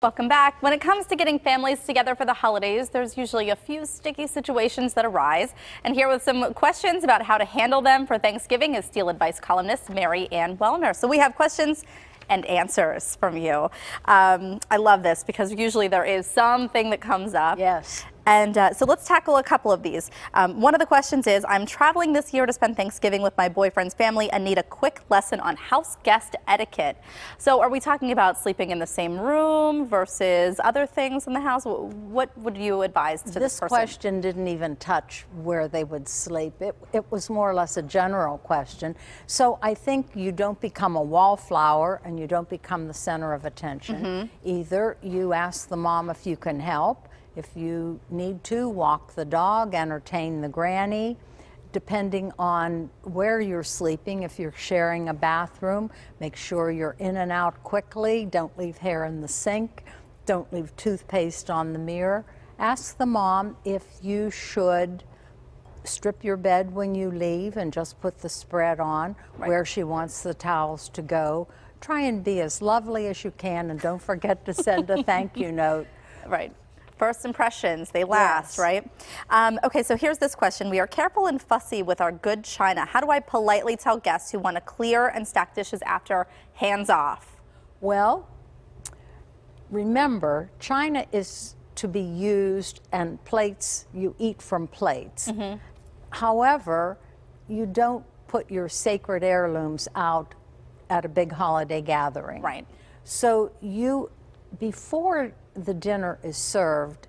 Welcome back. When it comes to getting families together for the holidays, there's usually a few sticky situations that arise. And here with some questions about how to handle them for Thanksgiving is Steel Advice columnist Ann Wellener. So we have questions and answers from you. I love this because usually there is something that comes up. Yes. And so let's tackle a couple of these. One of the questions is, I'm traveling this year to spend Thanksgiving with my boyfriend's family and need a quick lesson on house guest etiquette. So are we talking about sleeping in the same room versus other things in the house? What would you advise to this person? This question didn't even touch where they would sleep. It was more or less a general question. So I think you don't become a wallflower and you don't become the center of attention. Either you ask the mom if you can help. If you need to, walk the dog, entertain the granny. Depending on where you're sleeping, if you're sharing a bathroom, make sure you're in and out quickly. Don't leave hair in the sink. Don't leave toothpaste on the mirror. Ask the mom if you should strip your bed when you leave and just put the spread on where she wants the towels to go. Try and be as lovely as you can, and don't forget to send a thank you note. Right. First impressions, they last, right? Okay, so here's this question. We are careful and fussy with our good china. How do I politely tell guests who want to clear and stack dishes after, hands off? Well, remember, china is to be used, and plates, you eat from plates. However, you don't put your sacred heirlooms out at a big holiday gathering. Right. So before the dinner is served,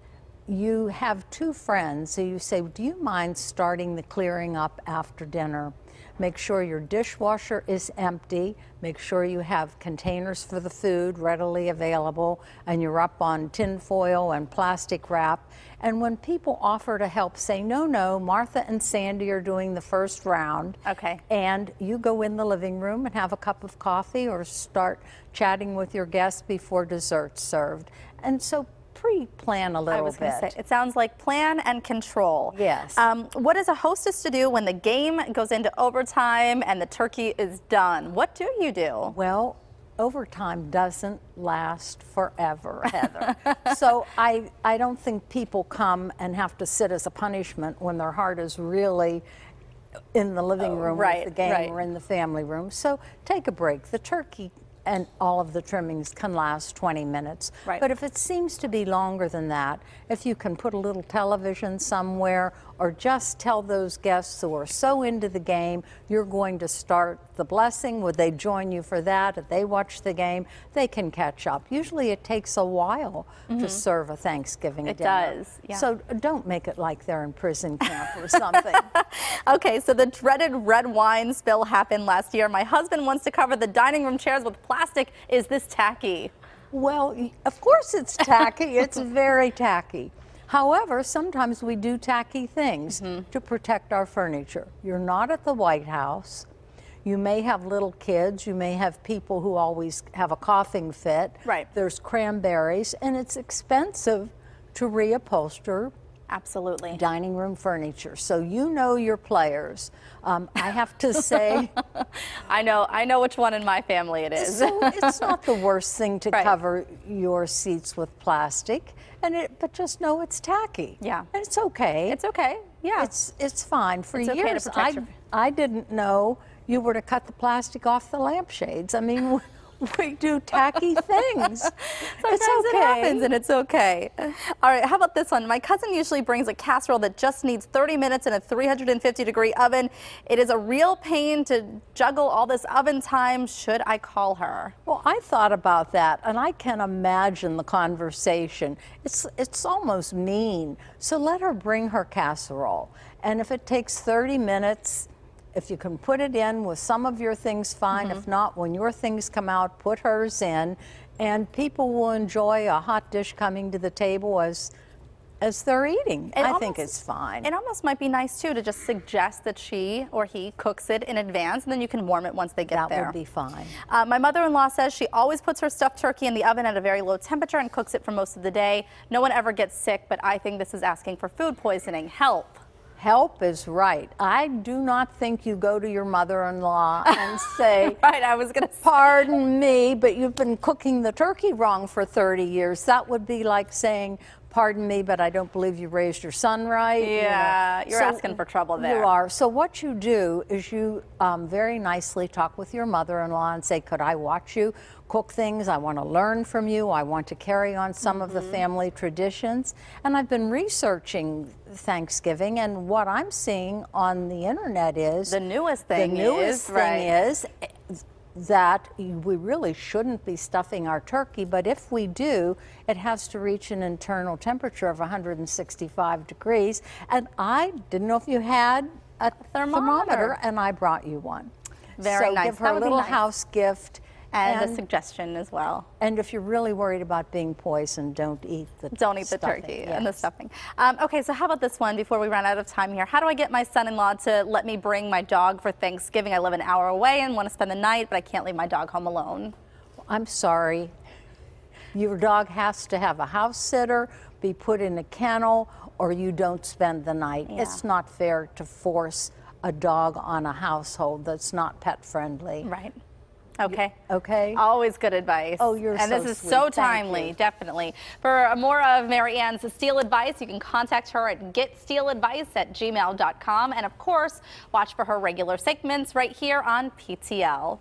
you have two friends, so you say, do you mind starting the clearing up after dinner? Make sure your dishwasher is empty. Make sure you have containers for the food readily available, and you're up on tin foil and plastic wrap. And when people offer to help, say, no, no, Martha and Sandy are doing the first round. Okay. And you go in the living room and have a cup of coffee or start chatting with your guests before dessert's served. And so pre-plan a little bit. I was going to say, it sounds like plan and control. Yes. What is a hostess to do when the game goes into overtime and the turkey is done? What do you do? Well, overtime doesn't last forever, Heather. So I don't think people come and have to sit as a punishment when their heart is really in the living room with the game or in the family room. So take a break. The turkey and all of the trimmings can last 20 minutes. But if it seems to be longer than that, if you can put a little television somewhere or just tell those guests who are so into the game, you're going to start the blessing. Would they join you for that? If they watch the game, they can catch up. Usually it takes a while to serve a Thanksgiving dinner. It does, yeah. So don't make it like they're in prison camp or something. Okay, so the dreaded red wine spill happened last year. My husband wants to cover the dining room chairs with plastic. Is this tacky? Well, of course it's tacky. It's very tacky. However, sometimes we do tacky things to protect our furniture. You're not at the White House. You may have little kids. You may have people who always have a coughing fit. Right. There's cranberries, and it's expensive to reupholster dining room furniture. So you know your players. I have to say, I know which one in my family it is. So it's not the worst thing to cover your seats with plastic, but just know it's tacky. Yeah, and it's okay. It's okay. Yeah, it's fine. For it's years, okay to I didn't know you were to cut the plastic off the lampshades. I mean. We do tacky things. Sometimes it happens and it's okay. All right, how about this one? My cousin usually brings a casserole that just needs 30 minutes in a 350-degree oven. It is a real pain to juggle all this oven time. Should I call her? Well, I thought about that, and I can imagine the conversation. It's almost mean. So let her bring her casserole. And if it takes 30 minutes, if you can put it in with some of your things, fine. If not, when your things come out, put hers in, and people will enjoy a hot dish coming to the table as they're eating. I think it's fine. It almost might be nice, too, to just suggest that she or he cooks it in advance, and then you can warm it once they get there. That would be fine. My mother-in-law says she always puts her stuffed turkey in the oven at a very low temperature and cooks it for most of the day. No one ever gets sick, but I think this is asking for food poisoning. Help. Help is right. I do not think you go to your mother-in-law and say, right, I was going to pardon me, but you've been cooking the turkey wrong for 30 years. That would be like saying, pardon me, but I don't believe you raised your son right. Yeah, you're asking for trouble there. You are. So what you do is you very nicely talk with your mother-in-law and say, could I watch you cook things? I want to learn from you. I want to carry on some of the family traditions. And I've been researching Thanksgiving, and what I'm seeing on the internet is the newest thing is that we really shouldn't be stuffing our turkey, but if we do, it has to reach an internal temperature of 165 degrees. And I didn't know if you had a thermometer, and I brought you one. Very nice. Give her a little house gift. And a suggestion as well. And if you're really worried about being poisoned, don't eat the turkey and the stuffing. Okay, so how about this one before we run out of time here? How do I get my son-in-law to let me bring my dog for Thanksgiving? I live an hour away and want to spend the night, but I can't leave my dog home alone. I'm sorry. Your dog has to have a house sitter, be put in a kennel, or you don't spend the night. Yeah. It's not fair to force a dog on a household that's not pet friendly. Right. Okay. Okay. Always good advice. Oh, you're and so this is sweet. so timely, definitely. For more of Mary Ann's Steal Advice, you can contact her at getstealadvice@gmail.com. And of course, watch for her regular segments right here on PTL.